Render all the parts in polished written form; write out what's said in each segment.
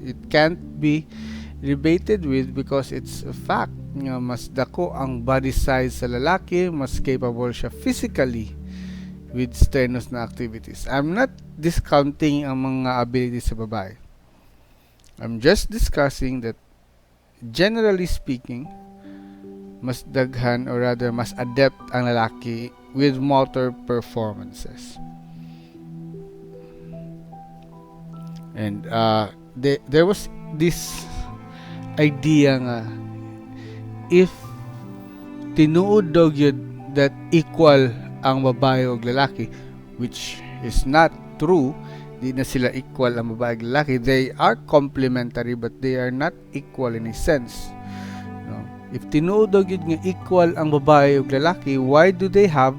it can't be debated with because it's a fact nga mas dako ang body size sa lalaki, mas capable siya physically with strenuous na activities. I'm not discounting ang mga abilities sa babae. I'm just discussing that generally speaking, mas daghan or rather mas adept ang lalaki with motor performances. And there was this idea nga if tinuod daw gyud that equal ang babae ug lalaki, which is not true. Di na sila equal ang babae ug lalaki. They are complementary but they are not equal in a sense. No? If tinuod daw gyud nga equal ang babae ug lalaki, why do they have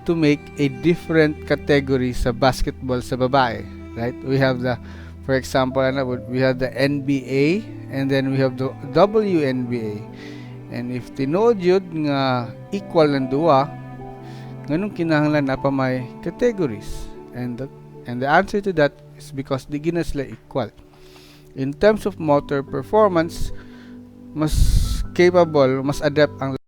to make a different category sa basketball sa babae? Right? We have the, for example, we have the NBA and then we have the WNBA. And if tinuod yun nga equal ng duwa, nganong kinahanglan na pa may categories? And the answer to that is because di gina sila equal. In terms of motor performance, mas capable, mas adept ang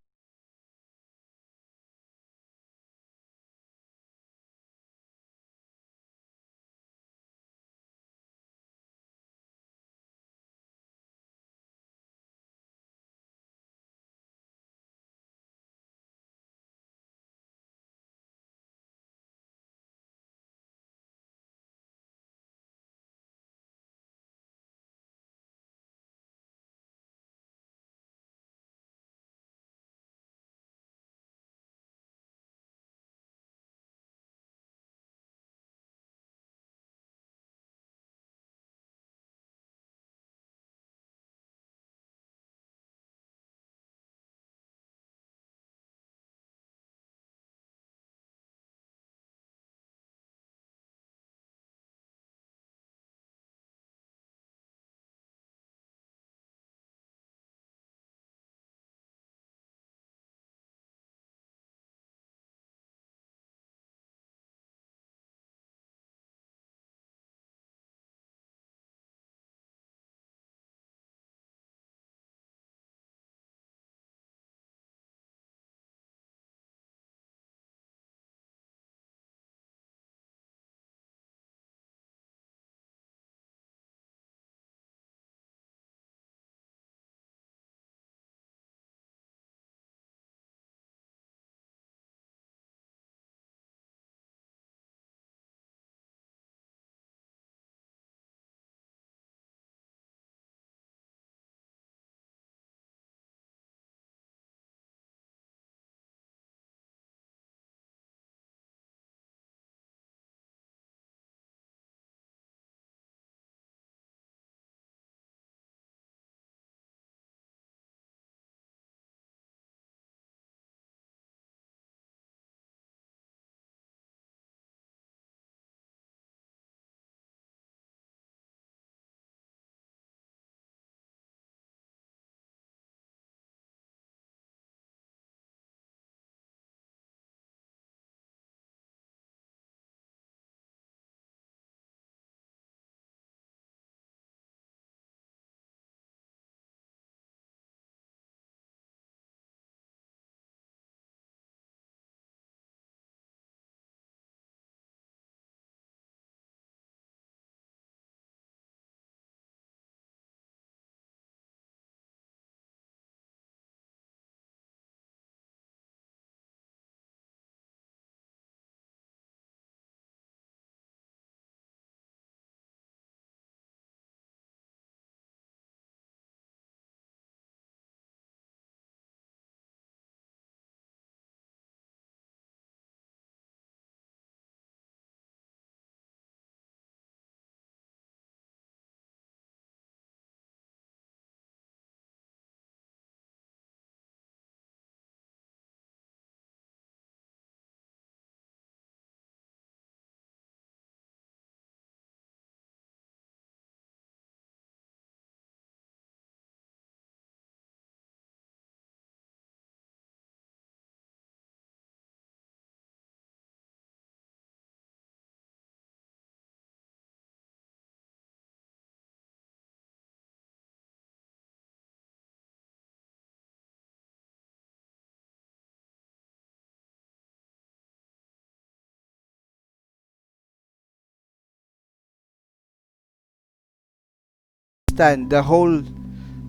understand the whole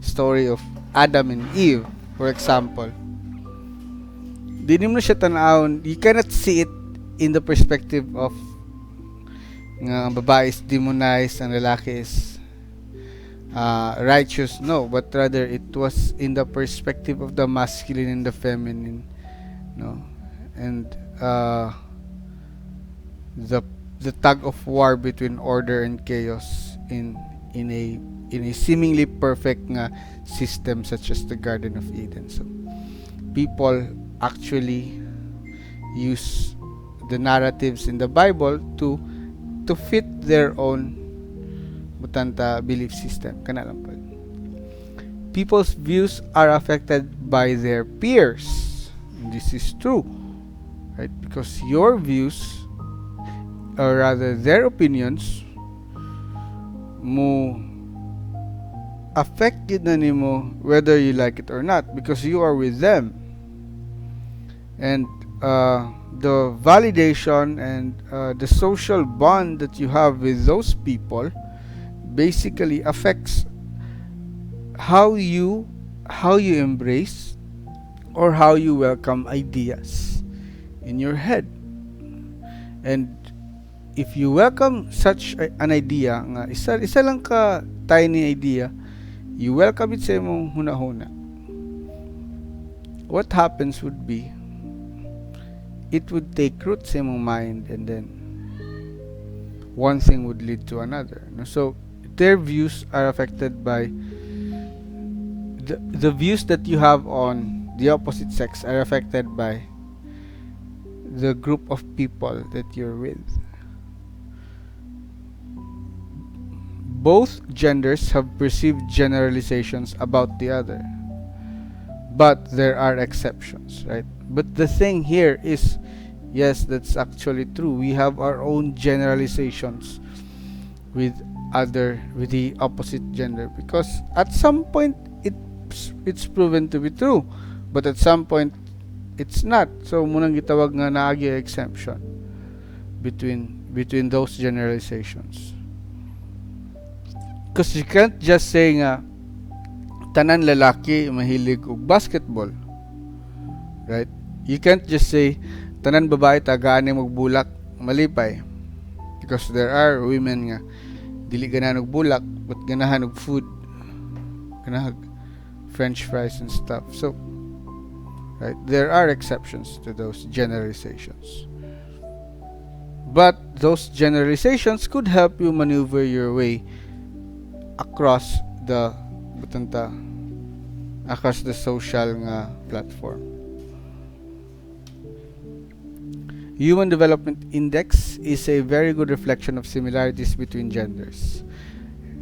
story of Adam and Eve, for example, di mo siya tanawon, you cannot see it in the perspective of nga ang babae is demonized, ang lalaki is righteous. No, but rather it was in the perspective of the masculine and the feminine, no, and the tug of war between order and chaos in a seemingly perfect nga system such as the Garden of Eden. So people actually use the narratives in the Bible to fit their own belief system. Kana lang po. People's views are affected by their peers. And this is true, right? Because your views, or rather their opinions, mo affect na nimo whether you like it or not, because you are with them. And the validation and the social bond that you have with those people basically affects how you embrace or how you welcome ideas in your head. And if you welcome such an idea nga isa lang ka tiny idea, you welcome it sa imong hunahuna, what happens would be it would take root sa imong mind, and then one thing would lead to another. So their views are affected by the views that you have on the opposite sex are affected by the group of people that you're with. Both genders have perceived generalizations about the other, but there are exceptions, right? But the thing here is, yes, that's actually true. We have our own generalizations with the opposite gender, because at some point it's proven to be true, but at some point it's not. So munang gitawag nga naagi exemption between those generalizations. Because you can't just say nga tanan lalaki mahilig og basketball, right? You can't just say tanan babae tagaan og bulak malipay, because there are women nga dili ganahan og bulak but ganahan og food, ganahan french fries and stuff. So right, there are exceptions to those generalizations, but those generalizations could help you maneuver your way across the social nga platform. Human Development Index is a very good reflection of similarities between genders.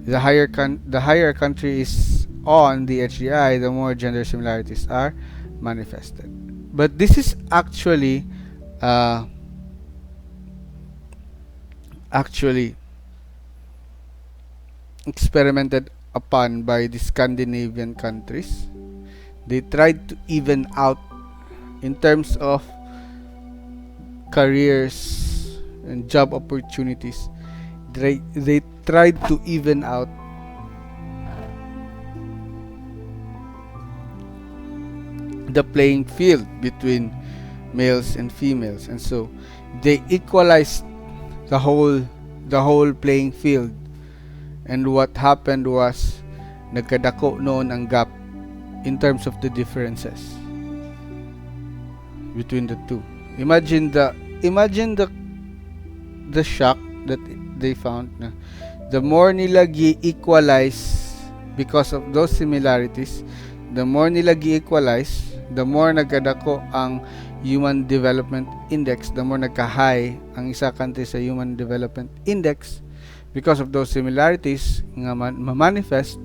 The higher a country is on the HDI, the more gender similarities are manifested. But this is actually experimented upon by the Scandinavian countries. They tried to even out in terms of careers and job opportunities. They tried to even out the playing field between males and females, and so they equalized the whole playing field. And what happened was nagkadako noon ang gap in terms of the differences between the two. Imagine the shock that they found na the more nila gi-equalize because of those similarities, the more nila gi-equalize, the more nagkadako ang Human Development Index, the more nagka-high ang isa country sa Human Development Index. Because of those similarities nga ma-manifest,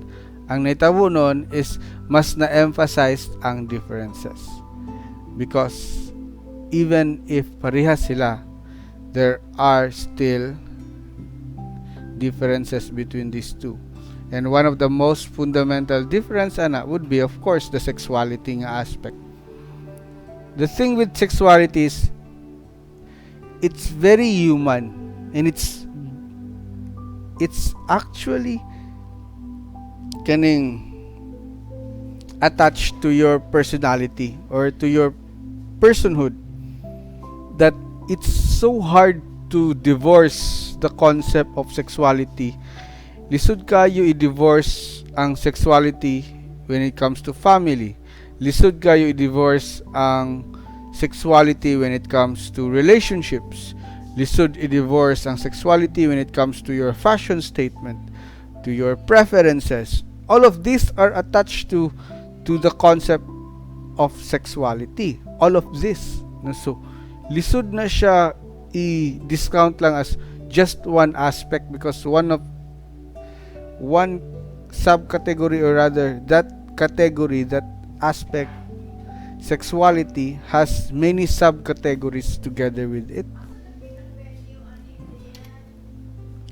ang naitabo nun is mas na-emphasize ang differences. Because even if parehas sila, there are still differences between these two. And one of the most fundamental difference would be, of course, the sexuality nga aspect. The thing with sexuality is it's very human, and it's actually kaning attached to your personality or to your personhood that it's so hard to divorce the concept of sexuality. Lisod kayo i-divorce ang sexuality when it comes to family. Lisod kayo i-divorce ang sexuality when it comes to relationships. Lisod i-divorce ang sexuality when it comes to your fashion statement, to your preferences. All of these are attached to the concept of sexuality. All of this. So, lisod na siya i-discount lang as just one aspect because one subcategory, or rather that category, that aspect, sexuality, has many subcategories together with it.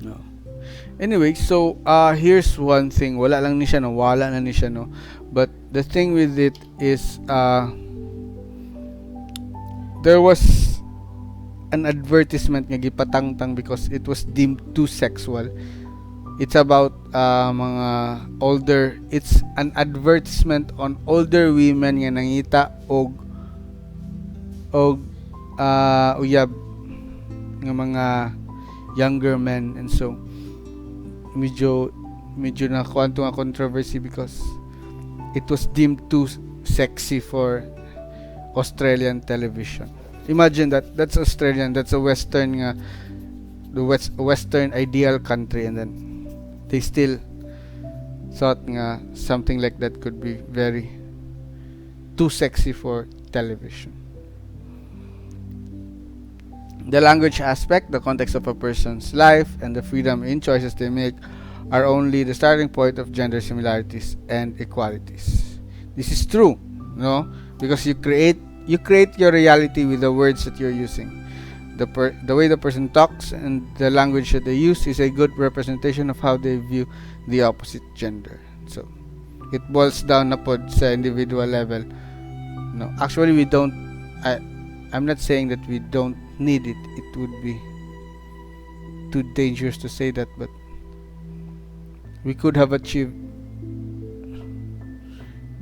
No. Anyway, so here's one thing. Wala lang ni siya, no? Wala na ni siya, no? But the thing with it is there was an advertisement nga gipatangtang because it was deemed too sexual. It's about mga older, it's an advertisement on older women nga nangita og uyab nga mga younger men, and so medyo na kwanto nga controversy because it was deemed too sexy for Australian television. Imagine that's Australian, that's a western nga, the western ideal country, and then they still thought nga something like that could be very too sexy for television. The language aspect, the context of a person's life, and the freedom in choices they make are only the starting point of gender similarities and equalities. This is true, no? Because you create your reality with the words that you're using. The way the person talks and the language that they use is a good representation of how they view the opposite gender. So, it boils down na pod sa individual level. No, actually we don't. I'm not saying that we don't need it. It would be too dangerous to say that, but we could have achieved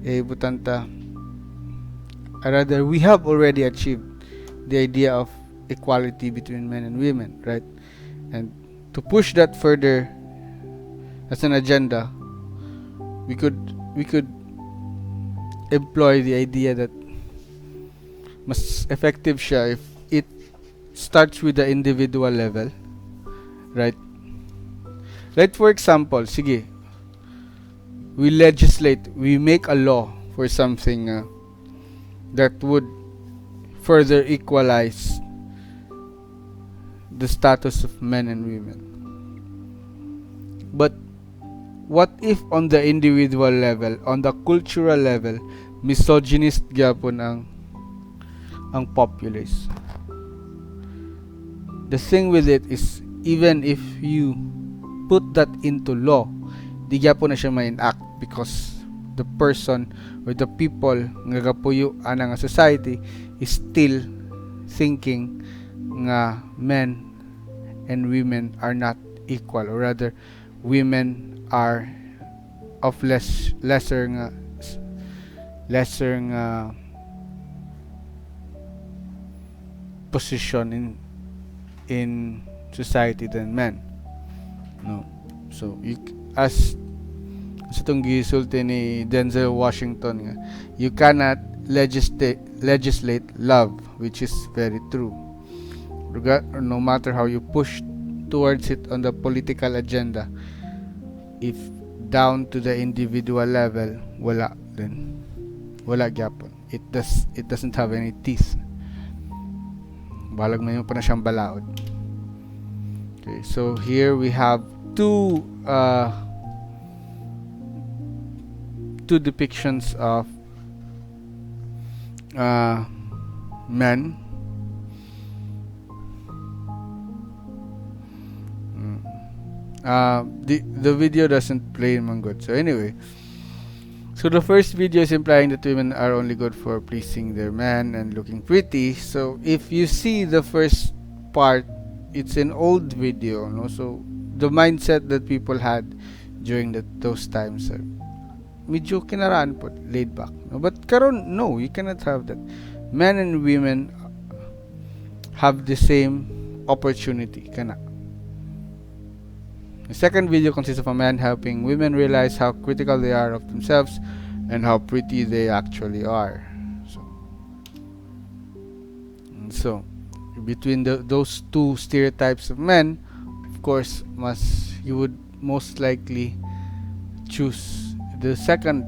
butanta. Rather, we have already achieved the idea of equality between men and women, right? And to push that further as an agenda, we could employ the idea that mas effective siya if it starts with the individual level, right? Right, for example, sige, we legislate, we make a law for something that would further equalize the status of men and women. But what if on the individual level, on the cultural level, misogynist gyapon ang populace? The thing with it is, even if you put that into law, di gyapon na siya ma-enact because the person or the people nga gapuyo ana nga society is still thinking nga men and women are not equal, or rather women are of lesser position in society than men. No, so as itong gisulti ni Denzel Washington nga, you cannot legislate love, which is very true. No matter how you push towards it on the political agenda, if down to the individual level, wala gyapon. It doesn't have any teeth. Balag man pa na siyang balaod. Okay, so here we have two depictions of men. The video doesn't play man good. So anyway, so the first video is implying that women are only good for pleasing their men and looking pretty. So if you see the first part, it's an old video, no? So the mindset that people had during those times are medyo kinaraan po, laid back. No? But karon, no, you cannot have that. Men and women have the same opportunity. Kana. The second video consists of a man helping women realize how critical they are of themselves and how pretty they actually are. So between those two stereotypes of men, of course, you would most likely choose the second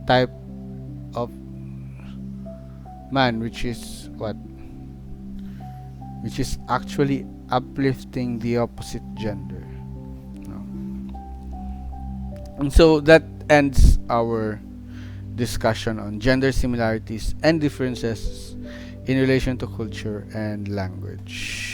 type of man, which is what? Which is actually uplifting the opposite gender. No. And so that ends our discussion on gender similarities and differences in relation to culture and language.